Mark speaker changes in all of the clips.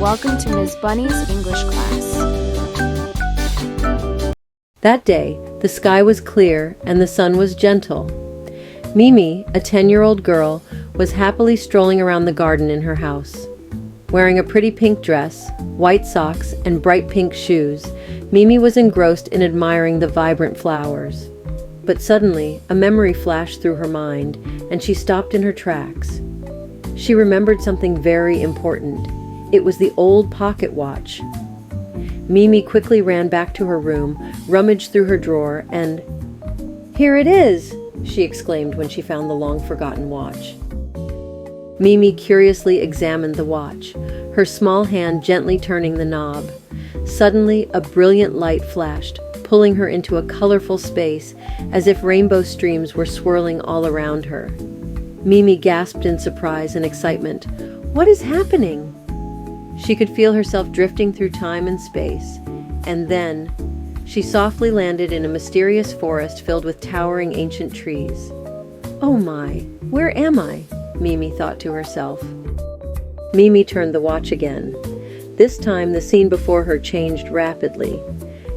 Speaker 1: Welcome to Ms. Bunny's English class.
Speaker 2: That day, the sky was clear and the sun was gentle. Mimi, a 10-year-old girl, was happily strolling around the garden in her house. Wearing a pretty pink dress, white socks, and bright pink shoes, Mimi was engrossed in admiring the vibrant flowers. But suddenly, a memory flashed through her mind, and she stopped in her tracks. She remembered something very important. It was the old pocket watch. Mimi quickly ran back to her room, rummaged through her drawer, and "Here it is!" she exclaimed when she found the long-forgotten watch. Mimi curiously examined the watch, her small hand gently turning the knob. Suddenly, a brilliant light flashed, pulling her into a colorful space, as if rainbow streams were swirling all around her. Mimi gasped in surprise and excitement. "What is happening?" She could feel herself drifting through time and space, and then she softly landed in a mysterious forest filled with towering ancient trees. "Oh my, where am I?" Mimi thought to herself. Mimi turned the watch again. This time the scene before her changed rapidly.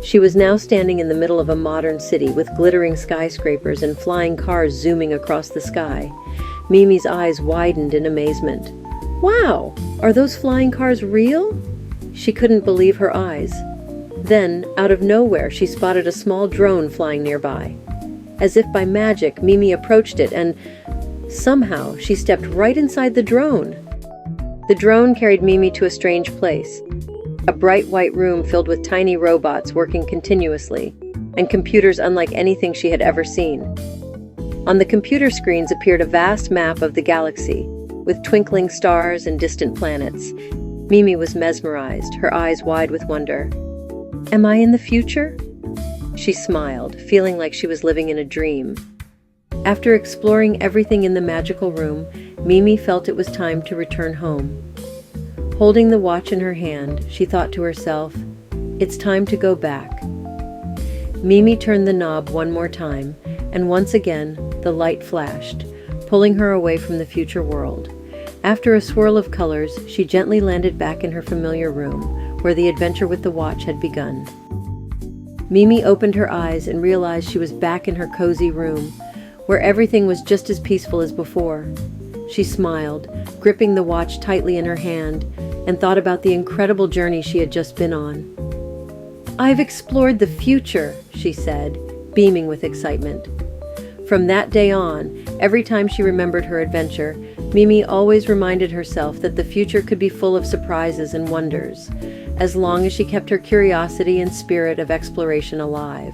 Speaker 2: She was now standing in the middle of a modern city with glittering skyscrapers and flying cars zooming across the sky. Mimi's eyes widened in amazement. "Wow! Are those flying cars real?" She couldn't believe her eyes. Then, out of nowhere, she spotted a small drone flying nearby. As if by magic, Mimi approached it and somehow she stepped right inside the drone. The drone carried Mimi to a strange place. A bright white room filled with tiny robots working continuously, and computers unlike anything she had ever seen. On the computer screens appeared a vast map of the galaxy, with twinkling stars and distant planets. Mimi was mesmerized, her eyes wide with wonder. "Am I in the future?" She smiled, feeling like she was living in a dream. After exploring everything in the magical room, Mimi felt it was time to return home. Holding the watch in her hand, she thought to herself, "It's time to go back." Mimi turned the knob one more time, and once again, the light flashed, pulling her away from the future world. After a swirl of colors, she gently landed back in her familiar room, where the adventure with the watch had begun. Mimi opened her eyes and realized she was back in her cozy room, where everything was just as peaceful as before. She smiled, gripping the watch tightly in her hand, and thought about the incredible journey she had just been on. "I've explored the future," she said, beaming with excitement. From that day on, every time she remembered her adventure, Mimi always reminded herself that the future could be full of surprises and wonders, as long as she kept her curiosity and spirit of exploration alive.